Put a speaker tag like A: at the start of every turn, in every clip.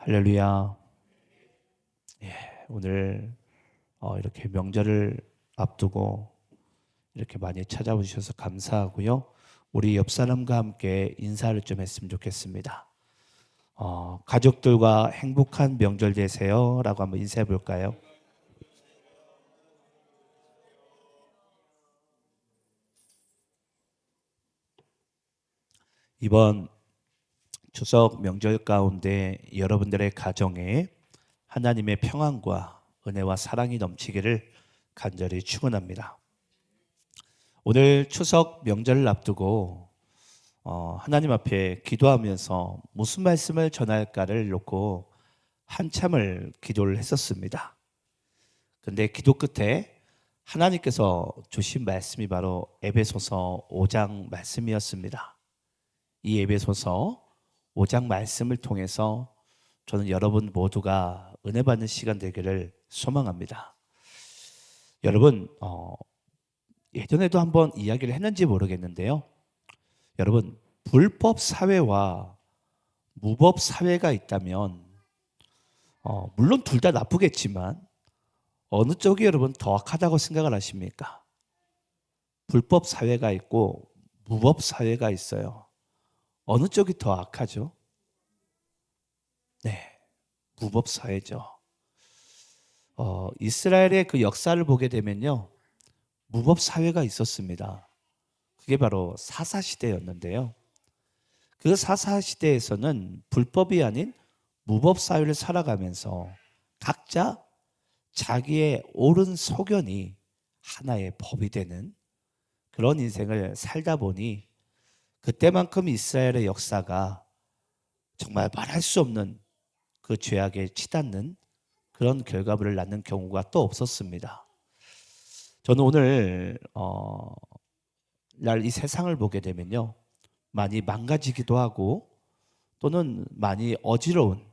A: 할렐루야. 예, 오늘 이렇게 명절을 앞두고 이렇게 많이 찾아오셔서 감사하고요. 우리 옆 사람과 함께 인사를 좀 했으면 좋겠습니다. 가족들과 행복한 명절 되세요라고 한번 인사해 볼까요? 이번 추석 명절 가운데 여러분들의 가정에 하나님의 평안과 은혜와 사랑이 넘치기를 간절히 축원합니다. 오늘 추석 명절을 앞두고 하나님 앞에 기도하면서 무슨 말씀을 전할까를 놓고 한참을 기도를 했었습니다. 근데 기도 끝에 하나님께서 주신 말씀이 바로 에베소서 5장 말씀이었습니다. 이 에베소서 5장 말씀을 통해서 저는 여러분 모두가 은혜 받는 시간 되기를 소망합니다. 여러분, 예전에도 한번 이야기를 했는지 모르겠는데요. 여러분, 불법 사회와 무법 사회가 있다면 물론 둘 다 나쁘겠지만 어느 쪽이 여러분 더 악하다고 생각을 하십니까? 불법 사회가 있고 무법 사회가 있어요. 어느 쪽이 더 악하죠? 네, 무법 사회죠. 이스라엘의 그 역사를 보게 되면요, 무법 사회가 있었습니다. 그게 바로 사사 시대였는데요. 그 사사 시대에서는 불법이 아닌 무법 사회를 살아가면서 각자 자기의 옳은 소견이 하나의 법이 되는 그런 인생을 살다 보니 그때만큼 이스라엘의 역사가 정말 말할 수 없는 그 죄악에 치닫는 그런 결과물을 낳는 경우가 또 없었습니다. 저는 오늘 날 이 세상을 보게 되면요, 많이 망가지기도 하고 또는 많이 어지러운,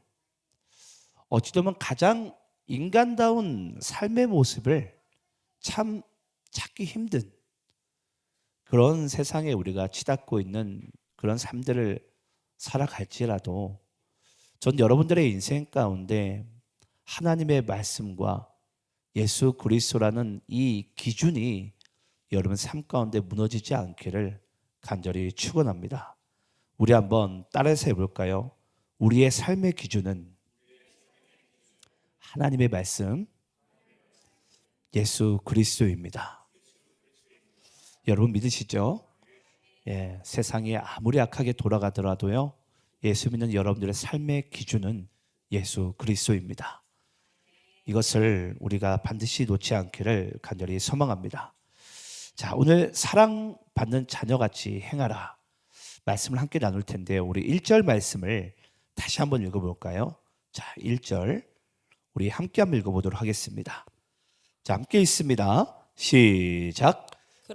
A: 어찌 보면 가장 인간다운 삶의 모습을 참 찾기 힘든 그런 세상에 우리가 치닫고 있는 그런 삶들을 살아갈지라도 전 여러분들의 인생 가운데 하나님의 말씀과 예수 그리스도라는 이 기준이 여러분 삶 가운데 무너지지 않기를 간절히 축원합니다. 우리 한번 따라서 해볼까요? 우리의 삶의 기준은 하나님의 말씀, 예수 그리스도입니다. 여러분 믿으시죠? 예, 세상이 아무리 악하게 돌아가더라도요, 예수 믿는 여러분들의 삶의 기준은 예수 그리스도입니다. 이것을 우리가 반드시 놓지 않기를 간절히 소망합니다. 자, 오늘 사랑받는 자녀같이 행하라 말씀을 함께 나눌 텐데 우리 1절 말씀을 다시 한번 읽어볼까요? 자, 1절 우리 함께 한번 읽어보도록 하겠습니다. 자, 함께 있습니다. 시작.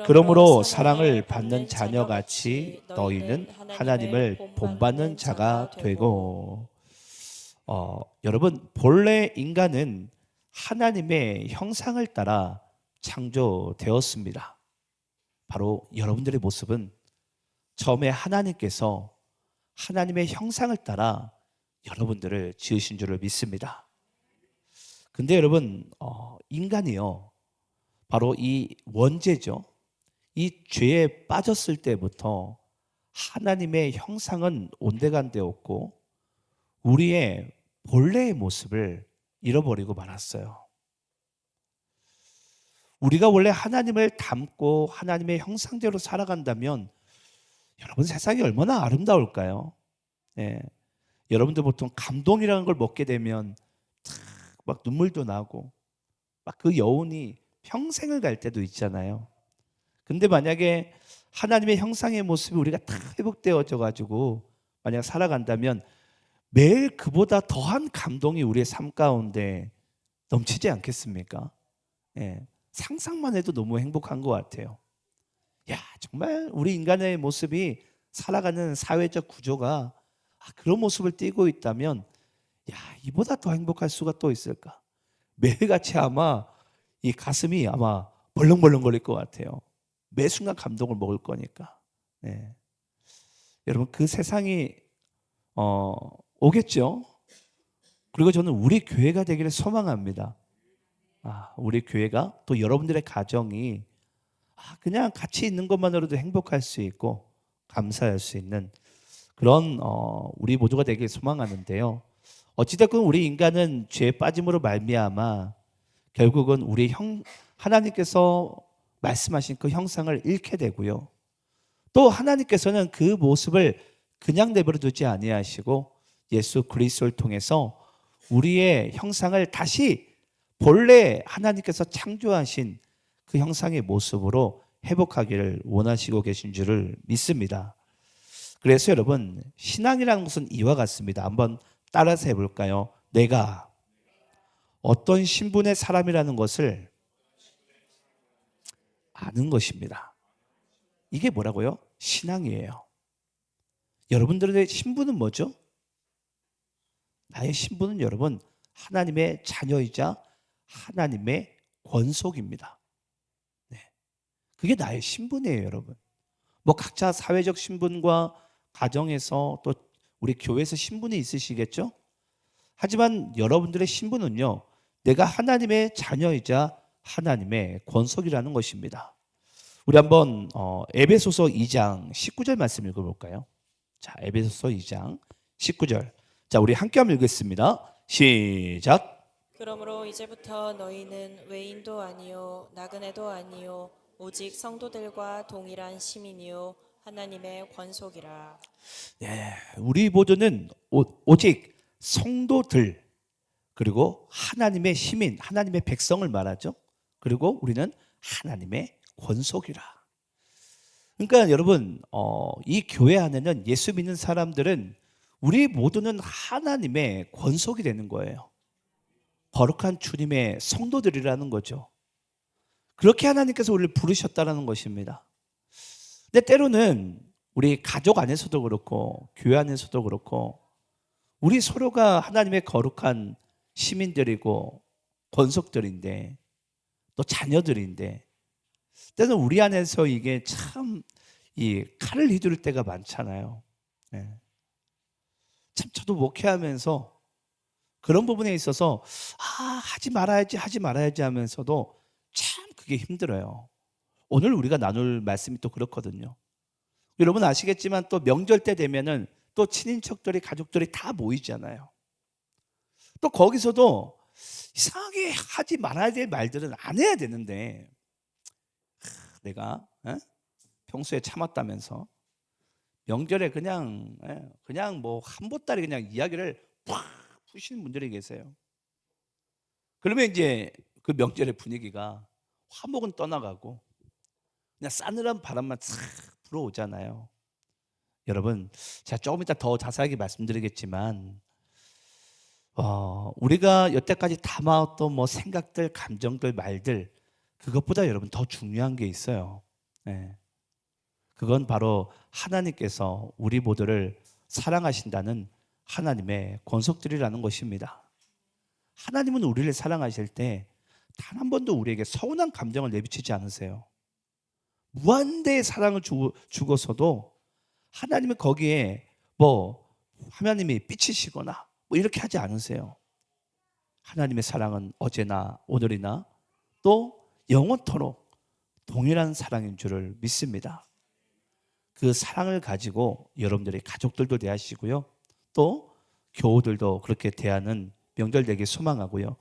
A: 그러므로 사랑을 받는 자녀같이 너희는 하나님을 본받는 자가 되고. 여러분, 본래 인간은 하나님의 형상을 따라 창조되었습니다. 바로 여러분들의 모습은 처음에 하나님께서 하나님의 형상을 따라 여러분들을 지으신 줄을 믿습니다. 근데 여러분, 인간이요, 바로 이 원죄죠. 이 죄에 빠졌을 때부터 하나님의 형상은 온데간데없고 우리의 본래의 모습을 잃어버리고 말았어요. 우리가 원래 하나님을 닮고 하나님의 형상대로 살아간다면 여러분 세상이 얼마나 아름다울까요? 네. 여러분들 보통 감동이라는 걸 먹게 되면 막 눈물도 나고 막 그 여운이 평생을 갈 때도 있잖아요. 근데 만약에 하나님의 형상의 모습이 우리가 다 회복되어져 가지고 만약 살아간다면 매일 그보다 더한 감동이 우리의 삶 가운데 넘치지 않겠습니까? 예, 상상만 해도 너무 행복한 것 같아요. 야, 정말 우리 인간의 모습이 살아가는 사회적 구조가 그런 모습을 띠고 있다면 야, 이보다 더 행복할 수가 또 있을까? 매일같이 아마 이 가슴이 아마 벌렁벌렁 거릴 것 같아요. 매 순간 감동을 먹을 거니까. 네. 여러분 그 세상이 오겠죠. 그리고 저는 우리 교회가 되기를 소망합니다. 우리 교회가 또 여러분들의 가정이 그냥 같이 있는 것만으로도 행복할 수 있고 감사할 수 있는 그런 우리 모두가 되길 소망하는데요. 어찌됐건 우리 인간은 죄에 빠짐으로 말미암아 결국은 우리 하나님께서 말씀하신 그 형상을 잃게 되고요. 또 하나님께서는 그 모습을 그냥 내버려 두지 아니하시고 예수 그리스도를 통해서 우리의 형상을 다시 본래 하나님께서 창조하신 그 형상의 모습으로 회복하기를 원하시고 계신 줄을 믿습니다. 그래서 여러분, 신앙이라는 것은 이와 같습니다. 한번 따라서 해볼까요? 내가 어떤 신분의 사람이라는 것을 아는 것입니다. 이게 뭐라고요? 신앙이에요. 여러분들의 신분은 뭐죠? 나의 신분은 여러분, 하나님의 자녀이자 하나님의 권속입니다. 네. 그게 나의 신분이에요, 여러분. 뭐 각자 사회적 신분과 가정에서 또 우리 교회에서 신분이 있으시겠죠? 하지만 여러분들의 신분은요, 내가 하나님의 자녀이자 하나님의 권속이라는 것입니다. 우리 한번 에베소서 2장 19절 말씀 읽어볼까요? 자, 에베소서 2장 19절. 자, 우리 함께 한번 읽겠습니다. 시작.
B: 그러므로 이제부터 너희는 외인도 아니요 나그네도 아니요 오직 성도들과 동일한 시민이요 하나님의 권속이라.
A: 네, 우리 모두는 오직 성도들 그리고 하나님의 시민, 하나님의 백성을 말하죠. 그리고 우리는 하나님의 권속이라. 그러니까 여러분, 이 교회 안에는 예수 믿는 사람들은 우리 모두는 하나님의 권속이 되는 거예요. 거룩한 주님의 성도들이라는 거죠. 그렇게 하나님께서 우리를 부르셨다는 것입니다. 근데 때로는 우리 가족 안에서도 그렇고 교회 안에서도 그렇고 우리 서로가 하나님의 거룩한 시민들이고 권속들인데 또 자녀들인데 때는 우리 안에서 이게 참 이 칼을 휘두를 때가 많잖아요. 네. 참 저도 목회하면서 그런 부분에 있어서 하지 말아야지 하면서도 참 그게 힘들어요. 오늘 우리가 나눌 말씀이 또 그렇거든요. 여러분 아시겠지만 또 명절 때 되면은 또 친인척들이 가족들이 다 모이잖아요. 또 거기서도 이상하게 하지 말아야 될 말들은 안 해야 되는데 내가 평소에 참았다면서 명절에 그냥 뭐 한 보따리 그냥 이야기를 팍 푸시는 분들이 계세요. 그러면 이제 그 명절의 분위기가 화목은 떠나가고 그냥 싸늘한 바람만 싹 불어오잖아요. 여러분, 제가 조금 이따 더 자세하게 말씀드리겠지만 우리가 여태까지 담아왔던 뭐 생각들, 감정들, 말들 그것보다 여러분 더 중요한 게 있어요. 네. 그건 바로 하나님께서 우리 모두를 사랑하신다는 하나님의 권속들이라는 것입니다. 하나님은 우리를 사랑하실 때 단 한 번도 우리에게 서운한 감정을 내비치지 않으세요. 무한대의 사랑을 주고서도 하나님은 거기에 뭐 하나님이 삐치시거나 뭐 이렇게 하지 않으세요. 하나님의 사랑은 어제나 오늘이나 또 영원토록 동일한 사랑인 줄을 믿습니다. 그 사랑을 가지고 여러분들의 가족들도 대하시고요. 또 교우들도 그렇게 대하는 명절 되길 소망하고요.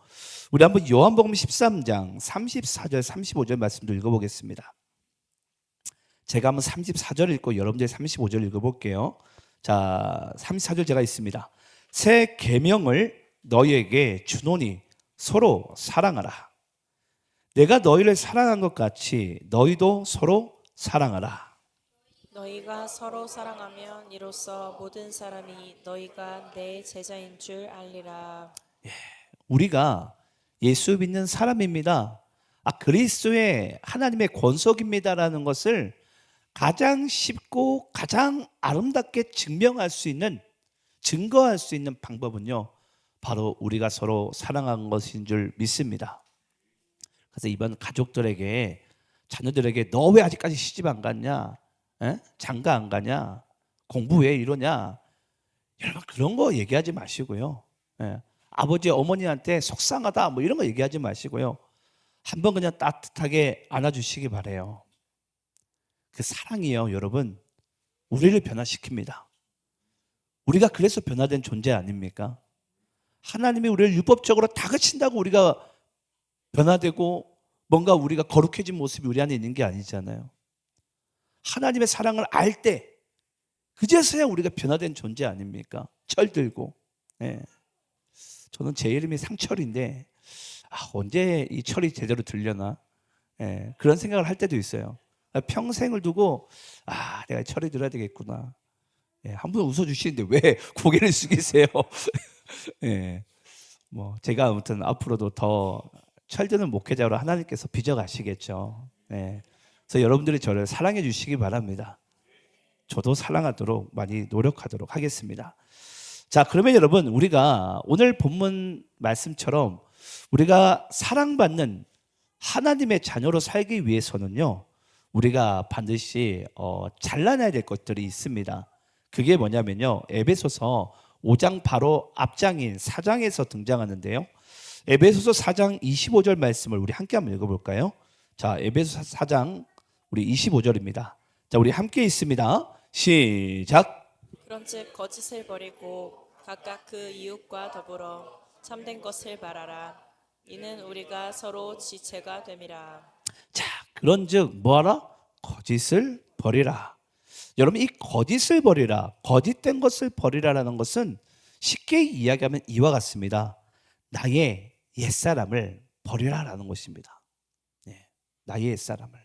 A: 우리 한번 요한복음 13장 34절 35절 말씀도 읽어보겠습니다. 제가 한번 34절 읽고 여러분들이 35절 읽어볼게요. 자, 34절 제가 있습니다. 새 계명을 너희에게 주노니 서로 사랑하라. 내가 너희를 사랑한 것 같이 너희도 서로 사랑하라.
B: 너희가 서로 사랑하면 이로써 모든 사람이 너희가 내 제자인 줄 알리라.
A: 우리가 예수 믿는 사람입니다. 그리스도의 하나님의 권속입니다라는 것을 가장 쉽고 가장 아름답게 증거할 수 있는 방법은요, 바로 우리가 서로 사랑한 것인 줄 믿습니다. 그래서 이번 가족들에게, 자녀들에게 너 왜 아직까지 시집 안 갔냐? 장가 안 가냐? 공부 왜 이러냐? 여러분 그런 거 얘기하지 마시고요. 아버지 어머니한테 속상하다 뭐 이런 거 얘기하지 마시고요. 한번 그냥 따뜻하게 안아주시기 바래요. 그 사랑이요, 여러분, 우리를 변화시킵니다. 우리가 그래서 변화된 존재 아닙니까? 하나님이 우리를 율법적으로 다그친다고 우리가 변화되고 뭔가 우리가 거룩해진 모습이 우리 안에 있는 게 아니잖아요. 하나님의 사랑을 알 때 그제서야 우리가 변화된 존재 아닙니까? 철들고. 예. 저는 제 이름이 상철인데 언제 이 철이 제대로 들려나? 예. 그런 생각을 할 때도 있어요. 평생을 두고 내가 철이 들어야 되겠구나. 예. 한 분 웃어주시는데 왜 고개를 숙이세요? 예. 뭐 제가 아무튼 앞으로도 더 철드는 목회자로 하나님께서 빚어가시겠죠. 예. 그래서 여러분들이 저를 사랑해 주시기 바랍니다. 저도 사랑하도록 많이 노력하도록 하겠습니다. 자, 그러면 여러분, 우리가 오늘 본문 말씀처럼 우리가 사랑받는 하나님의 자녀로 살기 위해서는요, 우리가 반드시 잘라내야 될 것들이 있습니다. 그게 뭐냐면요, 에베소서 5장 바로 앞장인 4장에서 등장하는데요. 에베소서 4장 25절 말씀을 우리 함께 한번 읽어볼까요? 자, 에베소서 4장 우리 25절입니다. 자, 우리 함께 있습니다. 시작.
B: 그런즉 거짓을 버리고 각각 그 이웃과 더불어 참된 것을 말하라. 이는 우리가 서로 지체가 됨이라.
A: 자, 그런즉 뭐하라? 거짓을 버리라. 여러분, 이 거짓을 버리라, 거짓된 것을 버리라라는 것은 쉽게 이야기하면 이와 같습니다. 나의 옛사람을 버리라라는 것입니다. 네, 나의 옛사람을.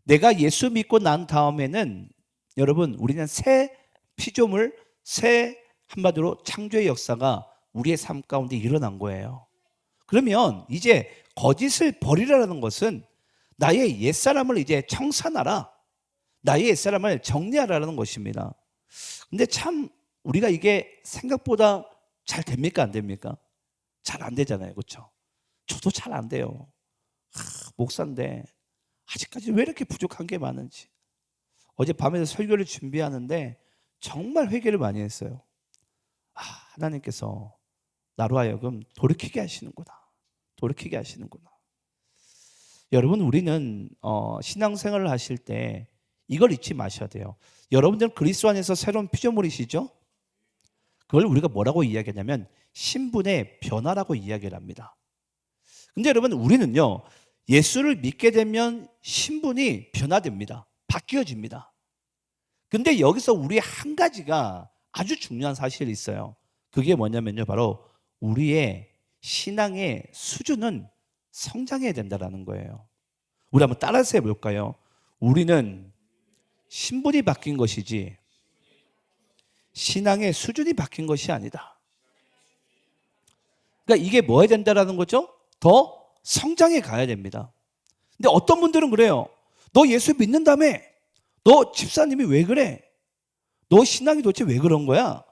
A: 내가 예수 믿고 난 다음에는 여러분, 우리는 새 피조물, 새 한마디로 창조의 역사가 우리의 삶 가운데 일어난 거예요. 그러면 이제 거짓을 버리라는 것은 나의 옛사람을 이제 청산하라, 나의 옛사람을 정리하라는 것입니다. 근데 참 우리가 이게 생각보다 잘 됩니까, 안 됩니까? 잘 안 되잖아요, 그렇죠? 저도 잘 안 돼요. 목사인데 아직까지 왜 이렇게 부족한 게 많은지. 어제 밤에 설교를 준비하는데 정말 회개를 많이 했어요. 하나님께서 나로 하여금 돌이키게 하시는구나. 돌이키게 하시는구나. 여러분, 우리는 신앙생활을 하실 때 이걸 잊지 마셔야 돼요. 여러분들은 그리스도 안에서 새로운 피조물이시죠? 그걸 우리가 뭐라고 이야기하냐면 신분의 변화라고 이야기를 합니다. 근데 여러분, 우리는요, 예수를 믿게 되면 신분이 변화됩니다. 바뀌어집니다. 근데 여기서 우리 한 가지가 아주 중요한 사실이 있어요. 그게 뭐냐면요, 바로 우리의 신앙의 수준은 성장해야 된다는 거예요. 우리 한번 따라서 해볼까요? 우리는 신분이 바뀐 것이지 신앙의 수준이 바뀐 것이 아니다. 그러니까 이게 뭐 해야 된다는 거죠? 더 성장해 가야 됩니다. 근데 어떤 분들은 그래요. 너 예수 믿는다며? 너 집사님이 왜 그래? 너 신앙이 도대체 왜 그런 거야?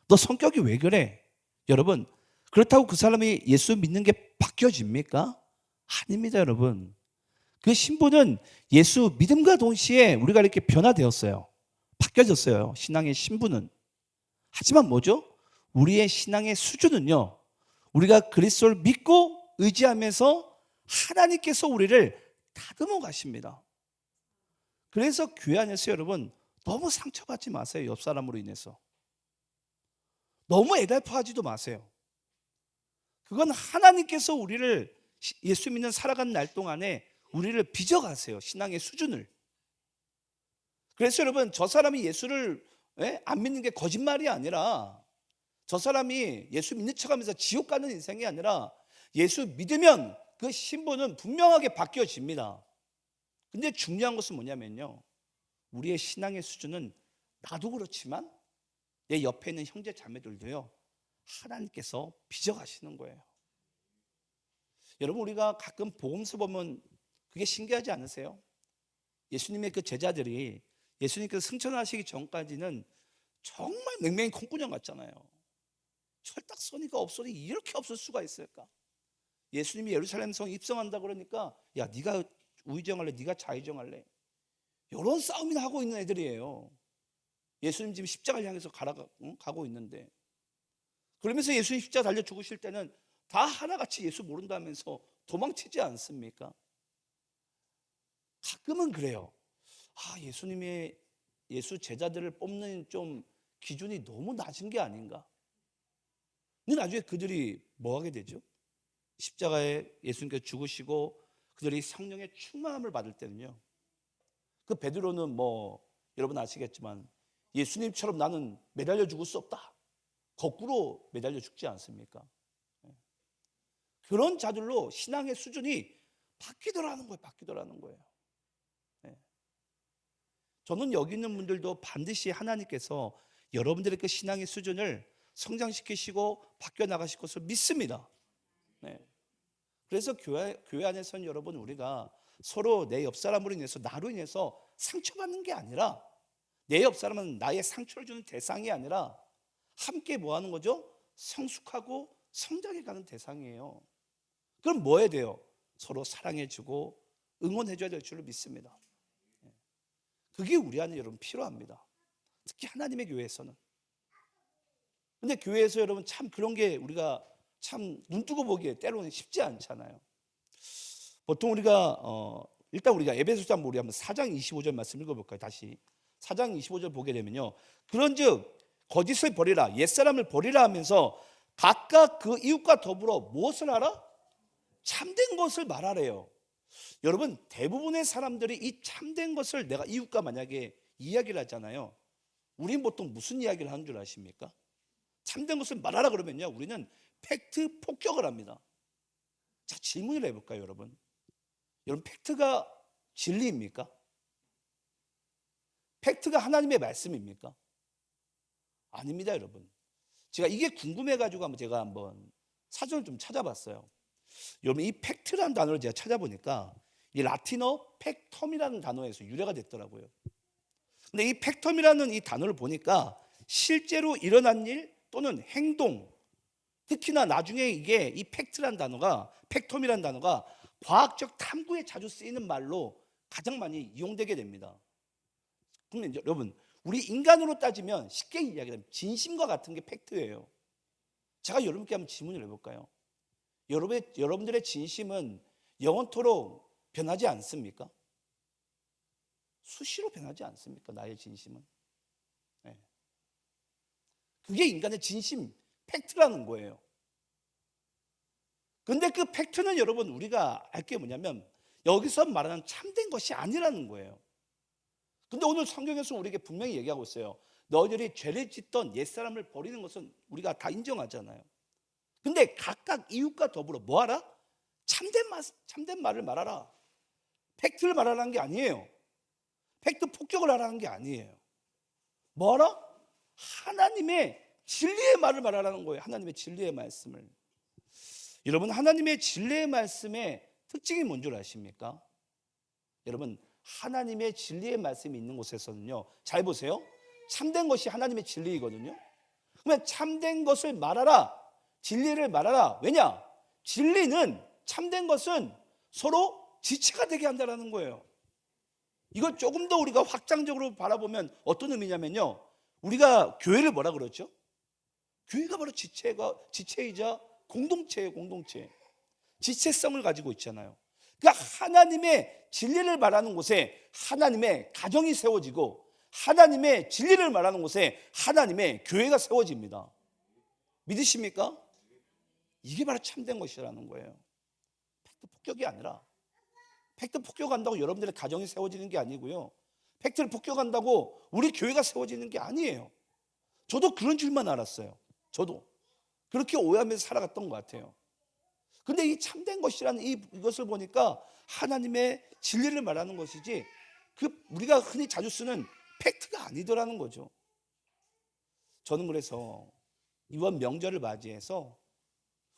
A: 너 성격이 왜 그래? 여러분, 그렇다고 그 사람이 예수 믿는 게 바뀌어집니까? 아닙니다, 여러분. 그 신분은 예수 믿음과 동시에 우리가 이렇게 변화되었어요. 바뀌어졌어요, 신앙의 신분은. 하지만 뭐죠? 우리의 신앙의 수준은요, 우리가 그리스도를 믿고 의지하면서 하나님께서 우리를 다듬어 가십니다. 그래서 교회 안에서 여러분, 너무 상처받지 마세요. 옆 사람으로 인해서. 너무 애달파하지도 마세요. 그건 하나님께서 우리를 예수 믿는 살아가는 날 동안에 우리를 빚어가세요. 신앙의 수준을. 그래서 여러분, 저 사람이 예수를 안 믿는 게 거짓말이 아니라, 저 사람이 예수 믿는 척하면서 지옥 가는 인생이 아니라, 예수 믿으면 그 신분은 분명하게 바뀌어집니다. 근데 중요한 것은 뭐냐면요, 우리의 신앙의 수준은 나도 그렇지만 내 옆에 있는 형제 자매들도요, 하나님께서 빚어가시는 거예요. 여러분, 우리가 가끔 복음서 보면 그게 신기하지 않으세요? 예수님의 그 제자들이 예수님께서 승천하시기 전까지는 정말 맹맹이 콩구녕 같잖아요. 철딱서니가 없으니 이렇게 없을 수가 있을까? 예수님이 예루살렘 성 입성한다 그러니까, 야, 네가 우의정할래? 네가 좌의정할래? 이런 싸움이나 하고 있는 애들이에요. 예수님 지금 십자가를 향해서 가고 있는데. 그러면서 예수님 십자가 달려 죽으실 때는 다 하나같이 예수 모른다면서 도망치지 않습니까? 가끔은 그래요. 예수님의 예수 제자들을 뽑는 좀 기준이 너무 낮은 게 아닌가. 근데 나중에 그들이 뭐 하게 되죠? 십자가에 예수님께서 죽으시고 그들이 성령의 충만함을 받을 때는요, 그 베드로는 뭐 여러분 아시겠지만 예수님처럼 나는 매달려 죽을 수 없다, 거꾸로 매달려 죽지 않습니까? 그런 자들로 신앙의 수준이 바뀌더라는 거예요. 바뀌더라는 거예요. 저는 여기 있는 분들도 반드시 하나님께서 여러분들의 그 신앙의 수준을 성장시키시고 바뀌어 나가실 것을 믿습니다. 그래서 교회 안에서는 여러분, 우리가 서로 내 옆 사람으로 인해서, 나로 인해서 상처받는 게 아니라, 내 옆 사람은 나의 상처를 주는 대상이 아니라 함께 뭐 하는 거죠? 성숙하고 성장해 가는 대상이에요. 그럼 뭐 해야 돼요? 서로 사랑해주고 응원해줘야 될 줄로 믿습니다. 그게 우리 안에 여러분 필요합니다. 특히 하나님의 교회에서는. 근데 교회에서 여러분 참 그런 게 우리가 참 눈뜨고 보기에 때로는 쉽지 않잖아요. 보통 우리가 일단 우리가 에베소서 우리 한번 4장 25절 말씀 읽어볼까요? 다시 4장 25절 보게 되면요, 그런즉 거짓을 버리라, 옛사람을 버리라 하면서 각각 그 이웃과 더불어 무엇을 하라? 참된 것을 말하래요. 여러분, 대부분의 사람들이 이 참된 것을 내가 이웃과 만약에 이야기를 하잖아요. 우린 보통 무슨 이야기를 하는 줄 아십니까? 참된 것을 말하라 그러면요, 우리는 팩트 폭격을 합니다. 자, 질문을 해볼까요, 여러분? 여러분, 팩트가 진리입니까? 팩트가 하나님의 말씀입니까? 아닙니다, 여러분. 제가 이게 궁금해가지고 제가 한번 사전을 좀 찾아봤어요. 여러분, 이 팩트라는 단어를 제가 찾아보니까 이 라틴어 팩텀이라는 단어에서 유래가 됐더라고요. 근데 이 팩텀이라는 이 단어를 보니까 실제로 일어난 일 또는 행동, 특히나 나중에 이게 이 팩트라는 단어가, 팩텀이라는 단어가 과학적 탐구에 자주 쓰이는 말로 가장 많이 이용되게 됩니다. 그러면 여러분, 우리 인간으로 따지면 쉽게 이야기하면 진심과 같은 게 팩트예요. 제가 여러분께 한번 질문을 해볼까요? 여러분들의 진심은 영원토록 변하지 않습니까? 수시로 변하지 않습니까? 나의 진심은. 그게 인간의 진심, 팩트라는 거예요. 근데 그 팩트는 여러분, 우리가 알 게 뭐냐면 여기서 말하는 참된 것이 아니라는 거예요. 근데 오늘 성경에서 우리에게 분명히 얘기하고 있어요. 너희들이 죄를 짓던 옛사람을 버리는 것은 우리가 다 인정하잖아요. 근데 각각 이웃과 더불어 뭐하라? 참된 말을 말하라. 팩트를 말하라는 게 아니에요. 팩트 폭격을 하라는 게 아니에요. 뭐하라? 하나님의 진리의 말을 말하라는 거예요. 하나님의 진리의 말씀을. 여러분, 하나님의 진리의 말씀의 특징이 뭔 줄 아십니까? 여러분, 하나님의 진리의 말씀이 있는 곳에서는요, 잘 보세요, 참된 것이 하나님의 진리이거든요. 그러면 참된 것을 말하라, 진리를 말하라. 왜냐? 진리는, 참된 것은 서로 지체가 되게 한다는 거예요. 이걸 조금 더 우리가 확장적으로 바라보면 어떤 의미냐면요, 우리가 교회를 뭐라 그러죠? 교회가 바로 지체이자 공동체예요. 공동체. 지체성을 가지고 있잖아요. 그러니까 하나님의 진리를 말하는 곳에 하나님의 가정이 세워지고, 하나님의 진리를 말하는 곳에 하나님의 교회가 세워집니다. 믿으십니까? 이게 바로 참된 것이라는 거예요. 팩트 폭격이 아니라, 팩트 폭격한다고 여러분들의 가정이 세워지는 게 아니고요, 팩트를 폭격한다고 우리 교회가 세워지는 게 아니에요. 저도 그런 줄만 알았어요. 저도 그렇게 오해하면서 살아갔던 것 같아요. 근데 이 참된 것이라는 이것을 보니까 하나님의 진리를 말하는 것이지, 우리가 흔히 자주 쓰는 팩트가 아니더라는 거죠. 저는 그래서 이번 명절을 맞이해서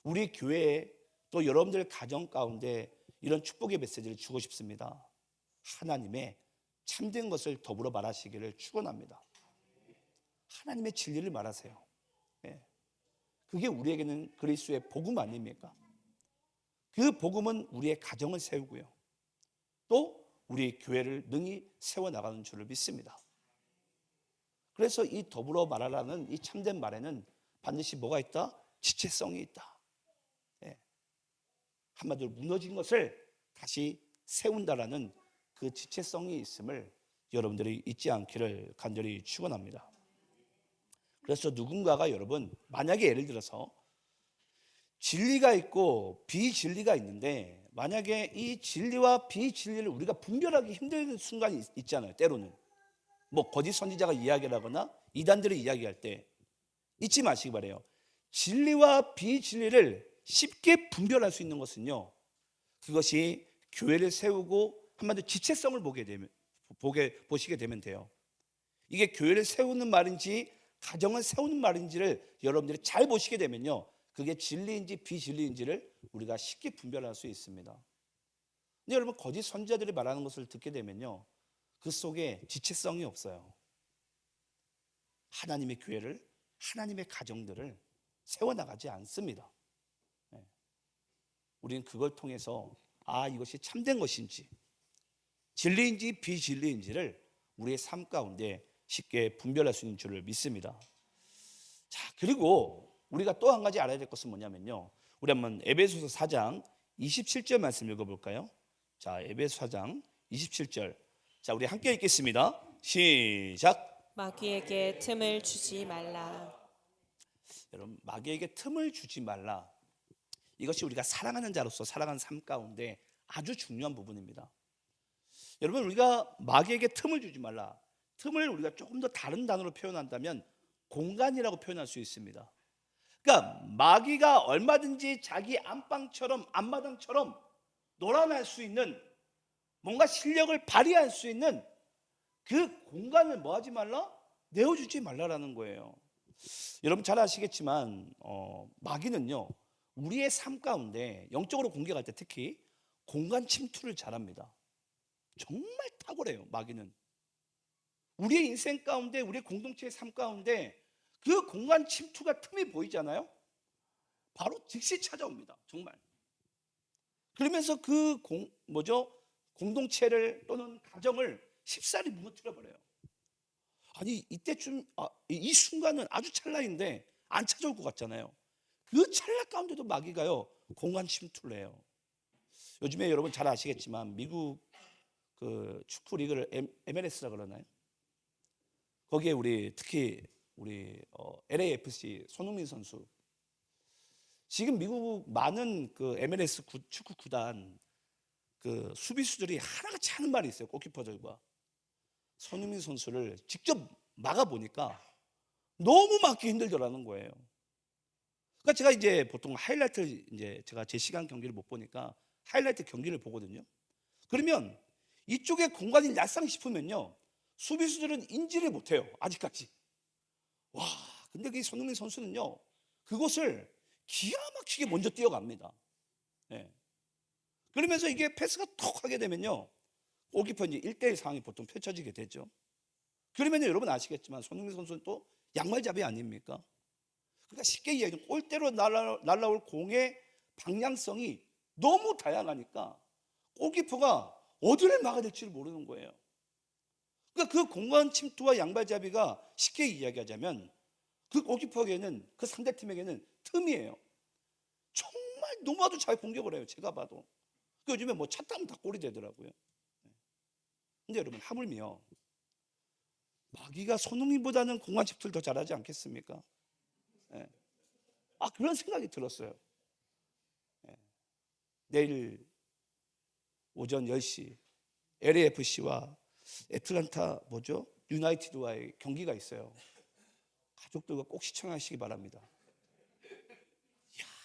A: 우리 교회에, 또 여러분들 가정 가운데 이런 축복의 메시지를 주고 싶습니다. 하나님의 참된 것을 더불어 말하시기를 축원합니다. 하나님의 진리를 말하세요. 그게 우리에게는 그리스도의 복음 아닙니까? 그 복음은 우리의 가정을 세우고요, 또 우리 교회를 능히 세워나가는 줄을 믿습니다. 그래서 이 더불어 말하라는 이 참된 말에는 반드시 뭐가 있다? 지체성이 있다. 예. 한마디로 무너진 것을 다시 세운다라는 그 지체성이 있음을 여러분들이 잊지 않기를 간절히 축원합니다. 그래서 누군가가 여러분 만약에 예를 들어서 진리가 있고 비진리가 있는데 만약에 이 진리와 비진리를 우리가 분별하기 힘든 순간이 있잖아요. 때로는 뭐 거짓 선지자가 이야기를 하거나 이단들이 이야기할 때 잊지 마시기 바래요. 진리와 비진리를 쉽게 분별할 수 있는 것은요, 그것이 교회를 세우고 한마디로 지체성을 보시게 되면 돼요. 이게 교회를 세우는 말인지 가정을 세우는 말인지를 여러분들이 잘 보시게 되면요, 그게 진리인지 비진리인지를 우리가 쉽게 분별할 수 있습니다. 근데 여러분 거짓 선지자들이 말하는 것을 듣게 되면요, 그 속에 지체성이 없어요. 하나님의 교회를, 하나님의 가정들을 세워나가지 않습니다. 우리는 그걸 통해서 이것이 참된 것인지 진리인지 비진리인지를 우리의 삶 가운데 쉽게 분별할 수 있는 줄을 믿습니다. 자, 그리고 우리가 또 한 가지 알아야 될 것은 뭐냐면요, 우리 한번 에베소서 4장 27절 말씀 읽어볼까요? 자, 에베소 4장 27절. 자, 우리 함께 읽겠습니다. 시작.
B: 마귀에게 틈을 주지 말라.
A: 여러분, 마귀에게 틈을 주지 말라. 이것이 우리가 사랑하는 자로서 살아가는 삶 가운데 아주 중요한 부분입니다. 여러분, 우리가 마귀에게 틈을 주지 말라. 틈을 우리가 조금 더 다른 단어로 표현한다면 공간이라고 표현할 수 있습니다. 그러니까 마귀가 얼마든지 자기 안방처럼 앞마당처럼 놀아날 수 있는, 뭔가 실력을 발휘할 수 있는 그 공간을 뭐 하지 말라? 내어주지 말라라는 거예요. 여러분 잘 아시겠지만 마귀는요, 우리의 삶 가운데 영적으로 공격할 때 특히 공간 침투를 잘합니다. 정말 탁월해요. 마귀는 우리의 인생 가운데, 우리의 공동체의 삶 가운데 그 공간 침투가 틈이 보이잖아요. 바로 즉시 찾아옵니다. 정말. 그러면서 그 공동체를 또는 가정을 쉽사리 무너뜨려 버려요. 아니 이때쯤 이 순간은 아주 찰나인데 안 찾아올 것 같잖아요. 그 찰나 가운데도 마귀가요 공간 침투를 해요. 요즘에 여러분 잘 아시겠지만 미국 그 축구 리그를 MLS라 그러나요? 거기에 특히 우리 LAFC 손흥민 선수, 지금 미국 많은 그 MLS 축구 구단 그 수비수들이 하나같이 하는 말이 있어요. 골키퍼들과 손흥민 선수를 직접 막아 보니까 너무 막기 힘들더라는 거예요. 그러니까 제가 이제 보통 하이라이트를 이제 제가 제 시간 경기를 못 보니까 하이라이트 경기를 보거든요. 그러면 이쪽에 공간이 얄쌍 싶으면요, 수비수들은 인지를 못해요. 아직까지. 와, 근데 그 손흥민 선수는요, 그곳을 기가 막히게 먼저 뛰어갑니다. 네. 그러면서 이게 패스가 톡 하게 되면요, 골키퍼 이제 1대1 상황이 보통 펼쳐지게 되죠. 그러면 여러분 아시겠지만 손흥민 선수는 또 양말잡이 아닙니까? 그러니까 쉽게 이야기하면 골대로 날라올 공의 방향성이 너무 다양하니까 골키퍼가 어디를 막아야 될지를 모르는 거예요. 그러니까 그 공간 침투와 양발잡이가 쉽게 이야기하자면 그 골키퍼에게는, 그 상대팀에게는 틈이에요. 정말 너무나도 잘 공격을 해요. 제가 봐도. 요즘에 뭐 찼다면 다 골이 되더라고요. 근데 여러분 하물며 마귀가 손흥민보다는 공간 침투를 더 잘하지 않겠습니까? 네. 그런 생각이 들었어요. 네. 내일 오전 10시 LAFC와 애틀란타 유나이티드와의 경기가 있어요. 가족들과 꼭 시청하시기 바랍니다.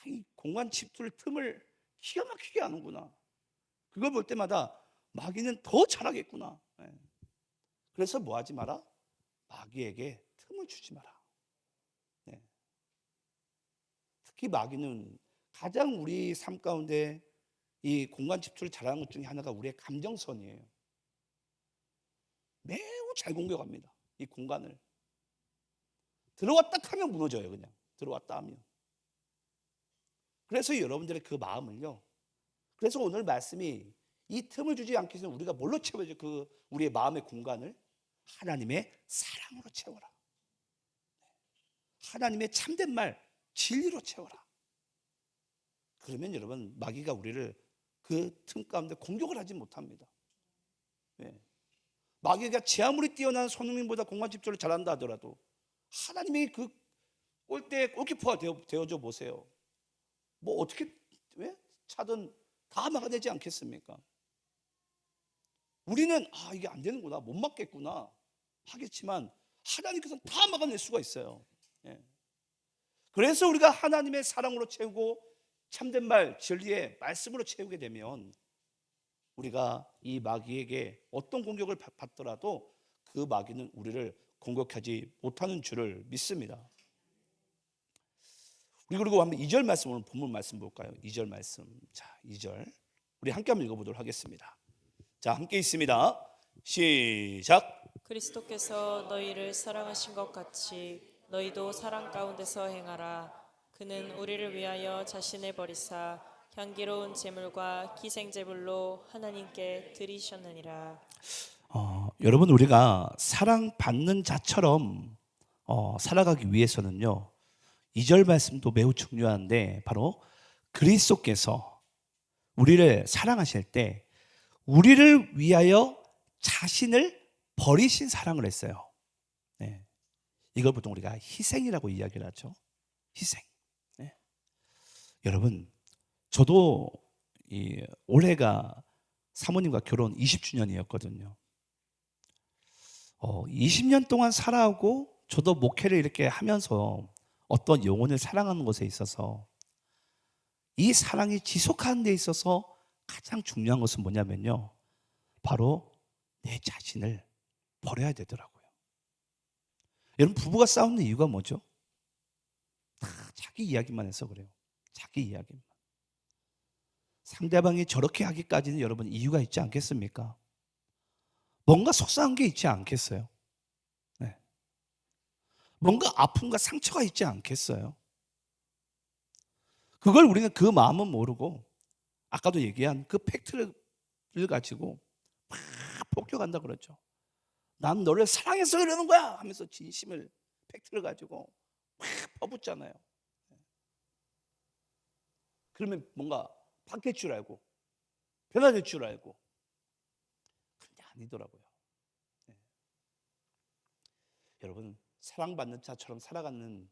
A: 이 공간 침투를 틈을 기가 막히게 하는구나. 그걸 볼 때마다 마귀는 더 잘하겠구나. 그래서 뭐 하지 마라? 마귀에게 틈을 주지 마라. 특히 마귀는 가장 우리 삶 가운데 이 공간 침투를 잘하는 것 중에 하나가 우리의 감정선이에요. 매우 잘 공격합니다. 이 공간을. 들어왔다 하면 무너져요. 그냥 들어왔다 하면. 그래서 여러분들의 그 마음을요, 그래서 오늘 말씀이 이 틈을 주지 않기 위해서 우리가 뭘로 채워야죠? 그 우리의 마음의 공간을 하나님의 사랑으로 채워라. 하나님의 참된 말 진리로 채워라. 그러면 여러분 마귀가 우리를 그 틈 가운데 공격을 하지 못합니다. 예. 마귀가 제 아무리 뛰어난 손흥민보다 공간 집중을 잘한다 하더라도 하나님이 그 골대에 골키퍼가 되어줘 보세요. 뭐 어떻게 왜 차든 다 막아내지 않겠습니까? 우리는 이게 안 되는구나, 못 막겠구나 하겠지만 하나님께서는 다 막아낼 수가 있어요. 예. 그래서 우리가 하나님의 사랑으로 채우고 참된 말 진리의 말씀으로 채우게 되면 우리가 이 마귀에게 어떤 공격을 받더라도 그 마귀는 우리를 공격하지 못하는 줄을 믿습니다. 우리 그리고 한번 2절 말씀, 오늘 본문 말씀 볼까요? 2절 말씀. 자, 2절 우리 함께 한번 읽어보도록 하겠습니다. 자, 함께 있습니다. 시작.
B: 그리스도께서 너희를 사랑하신 것 같이 너희도 사랑 가운데서 행하라. 그는 우리를 위하여 자신을 버리사 향기로운 제물과 기생제물로 하나님께 드리셨느니라.
A: 여러분 우리가 사랑받는 자처럼 살아가기 위해서는요 2절 말씀도 매우 중요한데 바로 그리스도께서 우리를 사랑하실 때 우리를 위하여 자신을 버리신 사랑을 했어요. 네. 이걸 보통 우리가 희생이라고 이야기를 하죠. 희생. 네. 여러분 저도 올해가 사모님과 결혼 20주년이었거든요. 20년 동안 살아오고 저도 목회를 이렇게 하면서 어떤 영혼을 사랑하는 것에 있어서 이 사랑이 지속하는 데 있어서 가장 중요한 것은 뭐냐면요 바로 내 자신을 버려야 되더라고요. 여러분 부부가 싸우는 이유가 뭐죠? 다 자기 이야기만 해서 그래요. 자기 이야기만. 상대방이 저렇게 하기까지는 여러분 이유가 있지 않겠습니까? 뭔가 속상한 게 있지 않겠어요? 네. 뭔가 아픔과 상처가 있지 않겠어요? 그걸 우리는 그 마음은 모르고 아까도 얘기한 그 팩트를 가지고 막 폭격한다 그러죠. 난 너를 사랑해서 그러는 거야 하면서 진심을 팩트를 가지고 막 퍼붓잖아요. 그러면 뭔가 바뀔 줄 알고 변화될 줄 알고 그런데 아니더라고요. 네. 여러분 사랑받는 자처럼 살아가는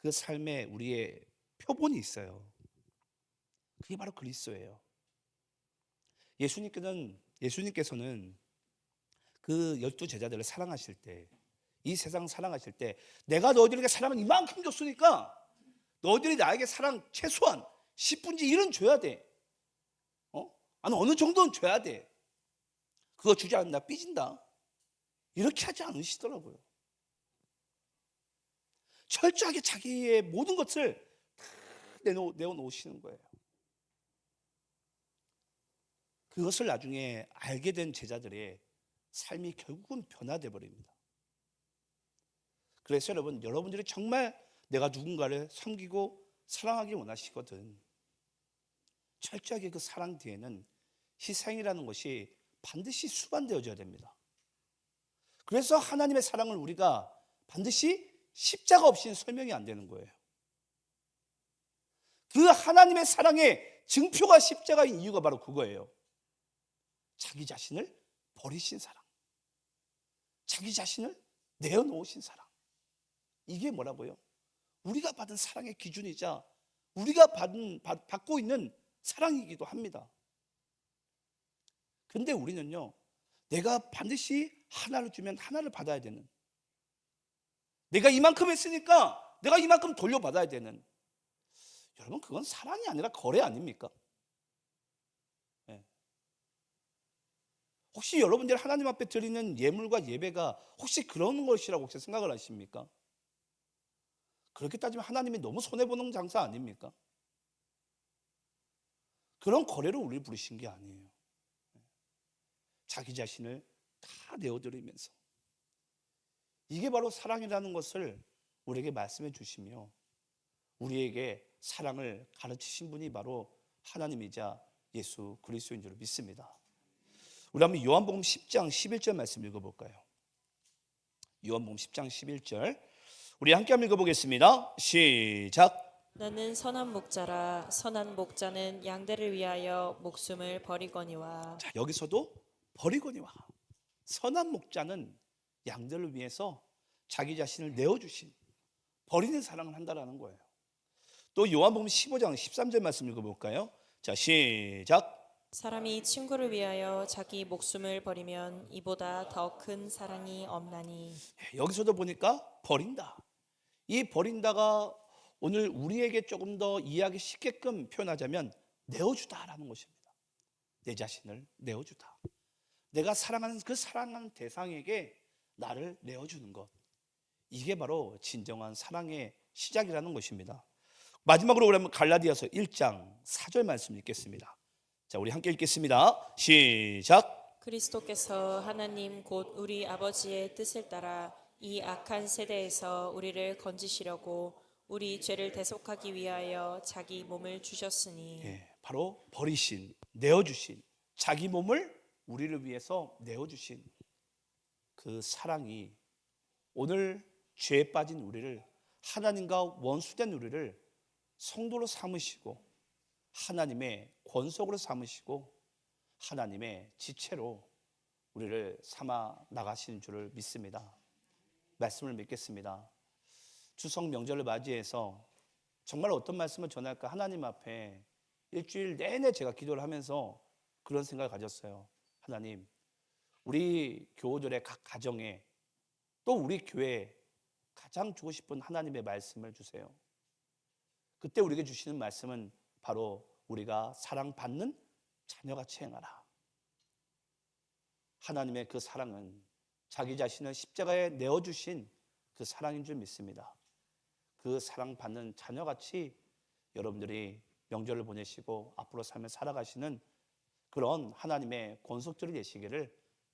A: 그 삶에 우리의 표본이 있어요. 그게 바로 그리스도예요. 예수님께서는 그 12 제자들을 사랑하실 때, 이 세상 사랑하실 때 내가 너희들에게 사랑을 이만큼 줬으니까 너희들이 나에게 사랑 최소한 10분의 1은 줘야 돼. 아니 어느 정도는 줘야 돼. 그거 주지 않으면 나 삐진다. 이렇게 하지 않으시더라고요. 철저하게 자기의 모든 것을 다 내어놓으시는 거예요. 그것을 나중에 알게 된 제자들의 삶이 결국은 변화돼 버립니다. 그래서 여러분들이 정말 내가 누군가를 섬기고 사랑하길 원하시거든 철저하게 그 사랑 뒤에는 희생이라는 것이 반드시 수반되어져야 됩니다. 그래서 하나님의 사랑을 우리가 반드시 십자가 없이는 설명이 안 되는 거예요. 그 하나님의 사랑의 증표가 십자가인 이유가 바로 그거예요. 자기 자신을 버리신 사랑, 자기 자신을 내어놓으신 사랑. 이게 뭐라고요? 우리가 받은 사랑의 기준이자 우리가 받고 있는 사랑이기도 합니다. 근데 우리는요 내가 반드시 하나를 주면 하나를 받아야 되는, 내가 이만큼 했으니까 내가 이만큼 돌려받아야 되는, 여러분 그건 사랑이 아니라 거래 아닙니까? 네. 혹시 여러분들이 하나님 앞에 드리는 예물과 예배가 혹시 그런 것이라고 혹시 생각을 하십니까? 그렇게 따지면 하나님이 너무 손해보는 장사 아닙니까? 그런 거래로 우리를 부르신 게 아니에요. 자기 자신을 다 내어드리면서, 이게 바로 사랑이라는 것을 우리에게 말씀해 주시며 우리에게 사랑을 가르치신 분이 바로 하나님이자 예수 그리스도인 줄 믿습니다. 우리 한번 요한복음 10장 11절 말씀 읽어볼까요? 요한복음 10장 11절 우리 함께 한번 읽어보겠습니다. 시작.
B: 너는 선한 목자라. 선한 목자는 양들을 위하여 목숨을 버리거니와.
A: 자, 여기서도 버리거니와. 선한 목자는 양들을 위해서 자기 자신을 내어주신, 버리는 사랑을 한다라는 거예요. 또 요한복음 15장 13절 말씀 읽어볼까요? 자, 시작.
B: 사람이 친구를 위하여 자기 목숨을 버리면 이보다 더 큰 사랑이 없나니.
A: 여기서도 보니까 버린다. 이 버린다가 오늘 우리에게 조금 더 이해하기 쉽게끔 표현하자면 내어주다라는 것입니다. 내 자신을 내어주다. 내가 사랑하는 그 사랑하는 대상에게 나를 내어주는 것. 이게 바로 진정한 사랑의 시작이라는 것입니다. 마지막으로 그러면 갈라디아서 1장 4절 말씀 읽겠습니다. 자, 우리 함께 읽겠습니다. 시작.
B: 그리스도께서 하나님 곧 우리 아버지의 뜻을 따라 이 악한 세대에서 우리를 건지시려고 우리 죄를 대속하기 위하여 자기 몸을 주셨으니.
A: 예, 바로 버리신, 내어주신, 자기 몸을 우리를 위해서 내어주신 그 사랑이 오늘 죄에 빠진 우리를, 하나님과 원수된 우리를 성도로 삼으시고 하나님의 권속으로 삼으시고 하나님의 지체로 우리를 삼아 나가시는 줄을 믿습니다. 말씀을 믿겠습니다. 추석 명절을 맞이해서 정말 어떤 말씀을 전할까 하나님 앞에 일주일 내내 제가 기도를 하면서 그런 생각을 가졌어요. 하나님, 우리 교우들의 각 가정에 또 우리 교회에 가장 주고 싶은 하나님의 말씀을 주세요. 그때 우리에게 주시는 말씀은 바로 우리가 사랑받는 자녀같이 행하라. 하나님의 그 사랑은 자기 자신을 십자가에 내어주신 그 사랑인 줄 믿습니다. 그 사랑받는 자녀같이 여러분들이 명절을 보내시고 앞으로 삶을 살아가시는 그런 하나님의 권속들이 되시기를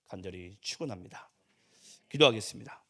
A: 간절히 축원합니다. 기도하겠습니다.